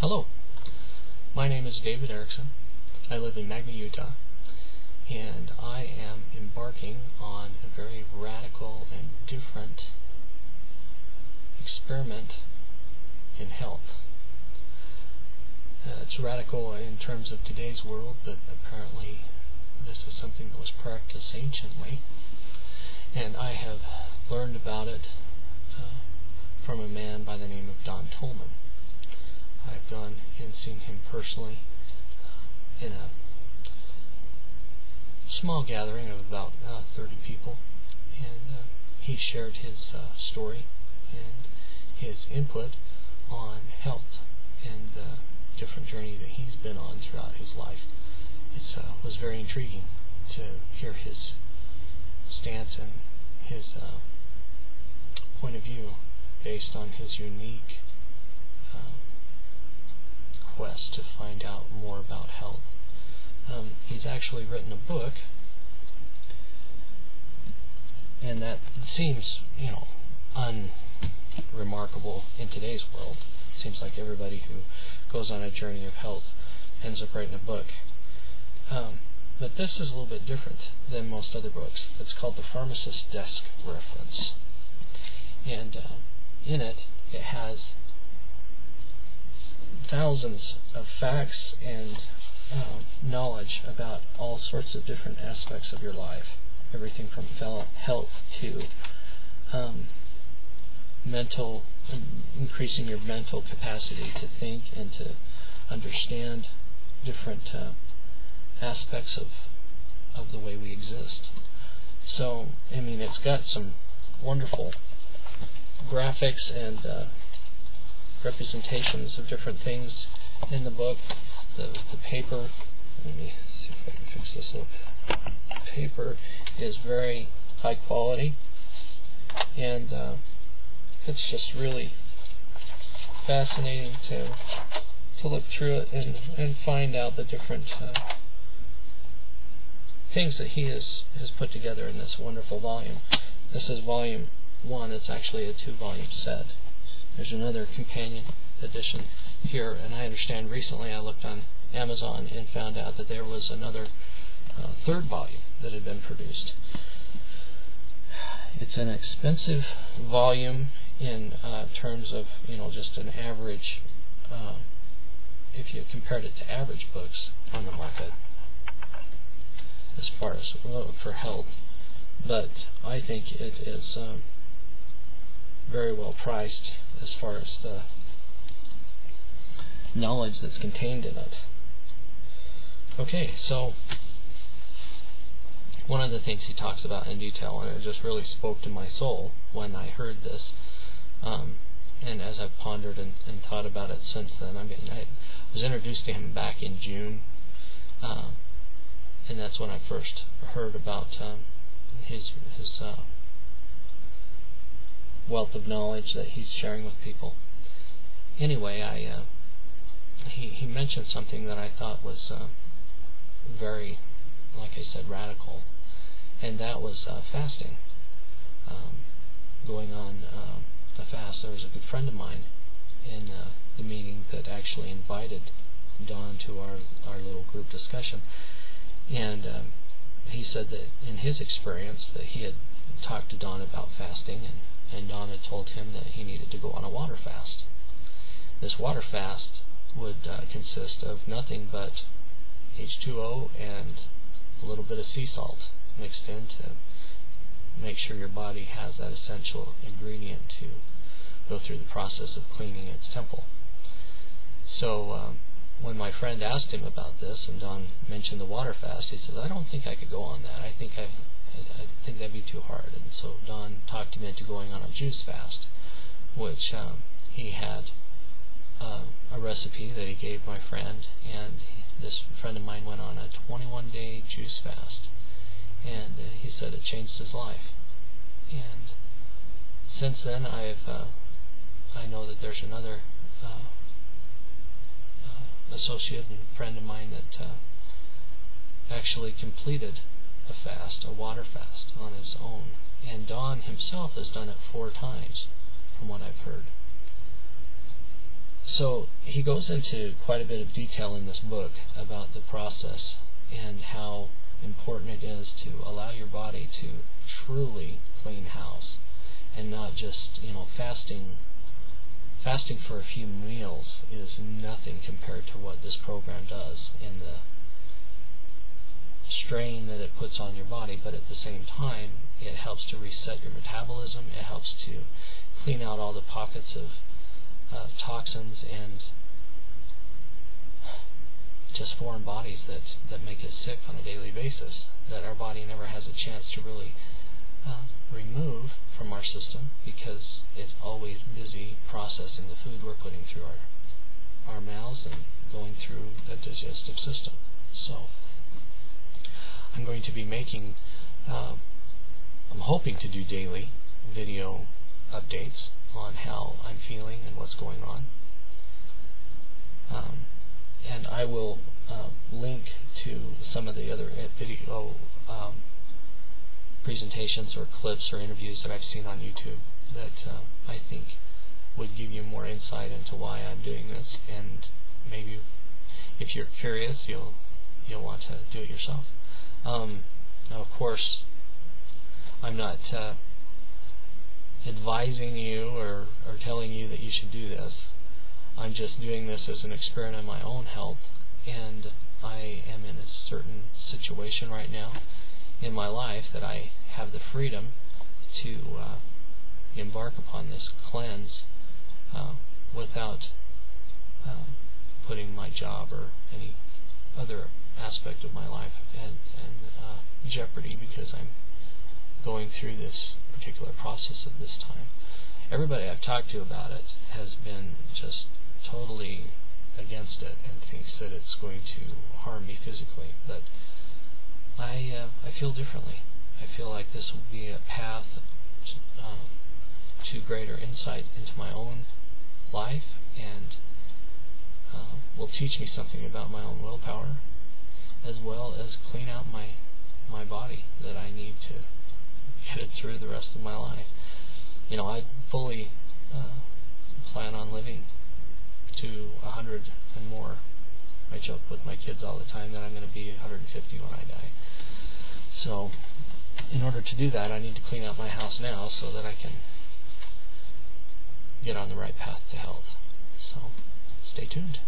Hello, my name is David Erickson. I live in Magna, Utah, and I am embarking on a very radical and different experiment in health. It's radical in terms of today's world, but apparently this is something that was practiced anciently, and I have learned about it from a man by the name of Don Tolman. I've gone and seen him personally in a small gathering of about 30 people, and he shared his story and his input on health and the different journey that he's been on throughout his life. It was very intriguing to hear his stance and his point of view based on his unique quest to find out more about health. He's actually written a book, and that seems, unremarkable in today's world. It seems like everybody who goes on a journey of health ends up writing a book. But this is a little bit different than most other books. It's called the Pharmacist's Desk Reference, and in it has thousands of facts and knowledge about all sorts of different aspects of your life. Everything from health to increasing your mental capacity to think and to understand different aspects of the way we exist. So, it's got some wonderful graphics and representations of different things in the book. The paper, let me see if I can fix this up. The paper is very high quality, and it's just really fascinating to look through it and find out the different things that he has put together in this wonderful volume. This is volume 1. It's actually a 2-volume set. There's another companion edition here, and I understand recently I looked on Amazon and found out that there was another 3rd volume that had been produced. It's an expensive volume in terms of just an average, if you compared it to average books on the market as far as for health, but I think it is very well priced as far as the knowledge that's contained in it. Okay, so one of the things he talks about in detail, and it just really spoke to my soul when I heard this, and as I've pondered and thought about it since then. I was introduced to him back in June, and that's when I first heard about his wealth of knowledge that he's sharing with people. Anyway, he mentioned something that I thought was very, like I said, radical, and that was fasting. Going on a fast. There was a good friend of mine in the meeting that actually invited Don to our little group discussion, and he said that in his experience that he had talked to Don about fasting, and Don had told him that he needed to go on a water fast. This water fast would consist of nothing but H2O and a little bit of sea salt mixed in to make sure your body has that essential ingredient to go through the process of cleaning its temple. So when my friend asked him about this, and Don mentioned the water fast, he said, "I don't think I could go on that. I think that'd be too hard." And so Don talked him into going on a juice fast, which he had a recipe that he gave my friend, and this friend of mine went on a 21-day juice fast, and he said it changed his life. And since then, I know that there's another associate and friend of mine that actually completed a fast, a water fast, on his own, and Don himself has done it 4 times, from what I've heard. So he goes into quite a bit of detail in this book about the process and how important it is to allow your body to truly clean house, and not just, fasting for a few meals is nothing compared to what this program does and the strain that it puts on your body. But at the same time, it helps to reset your metabolism. It helps to clean out all the pockets of toxins and just foreign bodies that make us sick on a daily basis, that our body never has a chance to really remove from our system, because it's always busy processing the food we're putting through our mouths and going through the digestive system. So I'm going to be making, I'm hoping to do daily video updates on how I'm feeling and what's going on. And I will link to some of the other video presentations or clips or interviews that I've seen on YouTube that I think would give you more insight into why I'm doing this, and maybe if you're curious, you'll want to do it yourself. Now, of course, I'm not advising you or telling you that you should do this. I'm just doing this as an experiment in my own health, and I am in a certain situation right now in my life that I have the freedom to embark upon this cleanse without putting my job or any other aspect of my life in jeopardy, because I'm going through this particular process at this time. Everybody I've talked to about it has been just totally against it and thinks that it's going to harm me physically, but I feel differently. I feel like this will be a path to greater insight into my own life, and will teach me something about my own willpower, as well as clean out my body that I need to get it through the rest of my life. I fully plan on living to 100 and more. I joke with my kids all the time that I'm going to be 150 when I die. So, in order to do that, I need to clean out my house now so that I can get on the right path to health. So, stay tuned.